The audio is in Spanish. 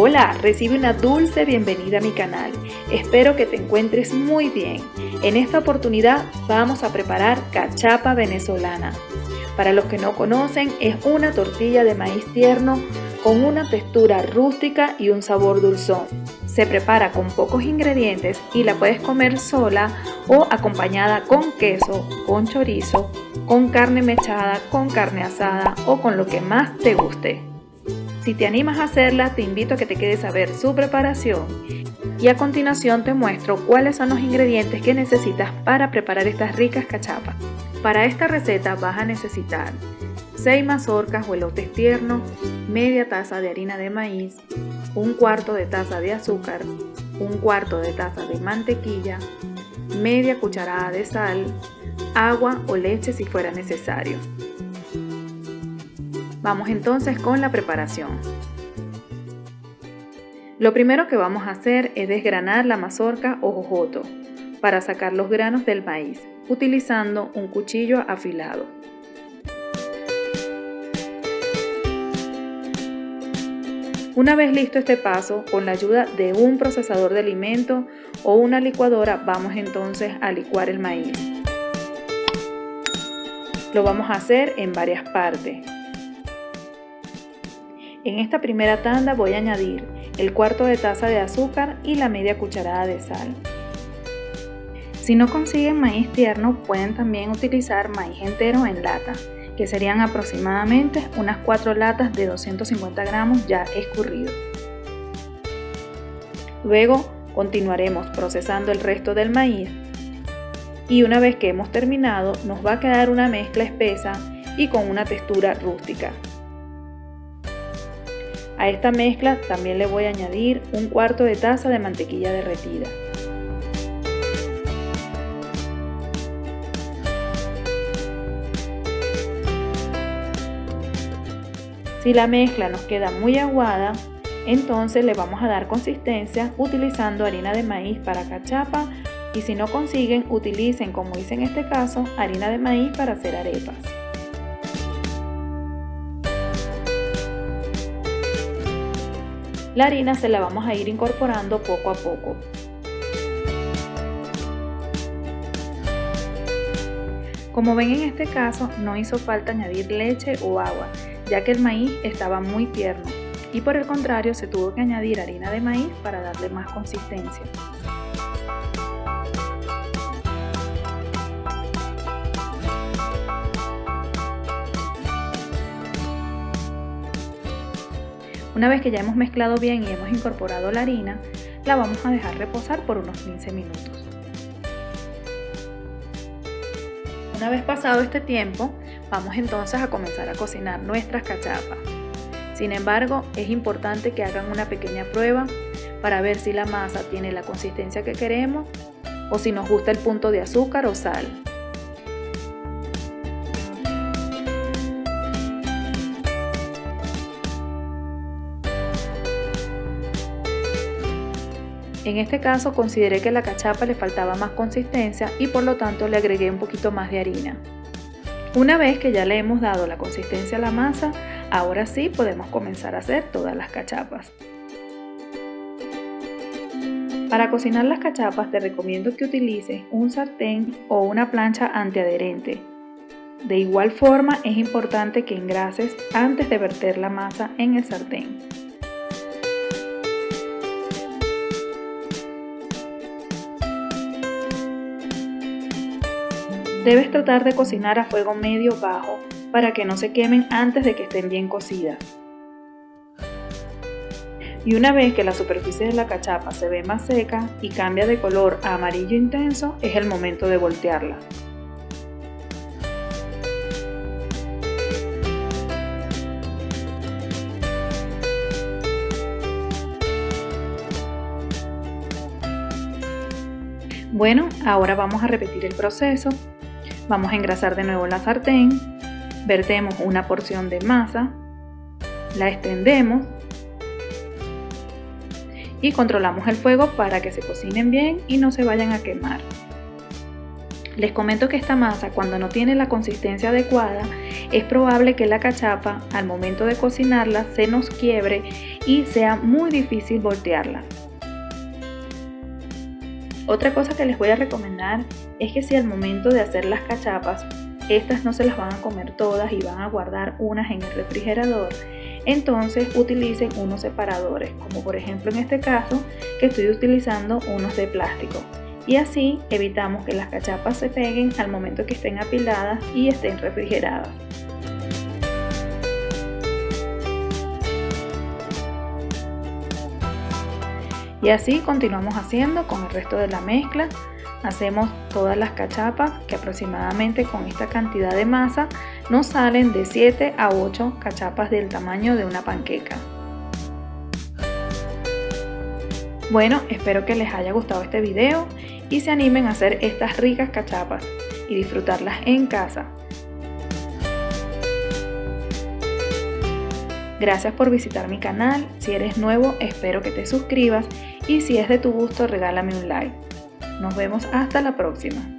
Hola, recibe una dulce bienvenida a mi canal. Espero que te encuentres muy bien. En esta oportunidad vamos a preparar cachapa venezolana. Para los que no conocen, es una tortilla de maíz tierno con una textura rústica y un sabor dulzón. Se prepara con pocos ingredientes y la puedes comer sola o acompañada con queso, con chorizo, con carne mechada, con carne asada o con lo que más te guste. Si te animas a hacerla, te invito a que te quedes a ver su preparación y a continuación te muestro cuáles son los ingredientes que necesitas para preparar estas ricas cachapas. Para esta receta vas a necesitar 6 mazorcas o elotes tiernos, media taza de harina de maíz, un cuarto de taza de azúcar, un cuarto de taza de mantequilla, media cucharada de sal, agua o leche si fuera necesario. Vamos entonces con la preparación. Lo primero que vamos a hacer es desgranar la mazorca o jojoto para sacar los granos del maíz, utilizando un cuchillo afilado. Una vez listo este paso, con la ayuda de un procesador de alimentos o una licuadora, vamos entonces a licuar el maíz. Lo vamos a hacer en varias partes. En esta primera tanda voy a añadir el cuarto de taza de azúcar y la media cucharada de sal. Si no consiguen maíz tierno, pueden también utilizar maíz entero en lata, que serían aproximadamente unas 4 latas de 250 gramos ya escurridos. Luego continuaremos procesando el resto del maíz y una vez que hemos terminado nos va a quedar una mezcla espesa y con una textura rústica. A esta mezcla también le voy a añadir un cuarto de taza de mantequilla derretida. Si la mezcla nos queda muy aguada, entonces le vamos a dar consistencia utilizando harina de maíz para cachapa y si no consiguen, utilicen, como hice en este caso, harina de maíz para hacer arepas. La harina se la vamos a ir incorporando poco a poco. Como ven en este caso, no hizo falta añadir leche o agua, ya que el maíz estaba muy tierno y por el contrario se tuvo que añadir harina de maíz para darle más consistencia. Una vez que ya hemos mezclado bien y hemos incorporado la harina, la vamos a dejar reposar por unos 15 minutos. Una vez pasado este tiempo, vamos entonces a comenzar a cocinar nuestras cachapas. Sin embargo, es importante que hagan una pequeña prueba para ver si la masa tiene la consistencia que queremos o si nos gusta el punto de azúcar o sal. En este caso consideré que a la cachapa le faltaba más consistencia y por lo tanto le agregué un poquito más de harina. Una vez que ya le hemos dado la consistencia a la masa, ahora sí podemos comenzar a hacer todas las cachapas. Para cocinar las cachapas te recomiendo que utilices un sartén o una plancha antiadherente. De igual forma es importante que engrases antes de verter la masa en el sartén. Debes tratar de cocinar a fuego medio bajo para que no se quemen antes de que estén bien cocidas. Y una vez que la superficie de la cachapa se ve más seca y cambia de color a amarillo intenso, es el momento de voltearla. Bueno, ahora vamos a repetir el proceso. Vamos a engrasar de nuevo la sartén, vertemos una porción de masa, la extendemos y controlamos el fuego para que se cocinen bien y no se vayan a quemar. Les comento que esta masa, cuando no tiene la consistencia adecuada, es probable que la cachapa al momento de cocinarla se nos quiebre y sea muy difícil voltearla. Otra cosa que les voy a recomendar es que si al momento de hacer las cachapas, estas no se las van a comer todas y van a guardar unas en el refrigerador, entonces utilicen unos separadores, como por ejemplo en este caso que estoy utilizando unos de plástico. Y así evitamos que las cachapas se peguen al momento que estén apiladas y estén refrigeradas. Y así continuamos haciendo con el resto de la mezcla. Hacemos todas las cachapas, que aproximadamente con esta cantidad de masa nos salen de 7 a 8 cachapas del tamaño de una panqueca. Bueno, espero que les haya gustado este video y se animen a hacer estas ricas cachapas y disfrutarlas en casa. Gracias por visitar mi canal. Si eres nuevo, espero que te suscribas y si es de tu gusto, regálame un like. Nos vemos hasta la próxima.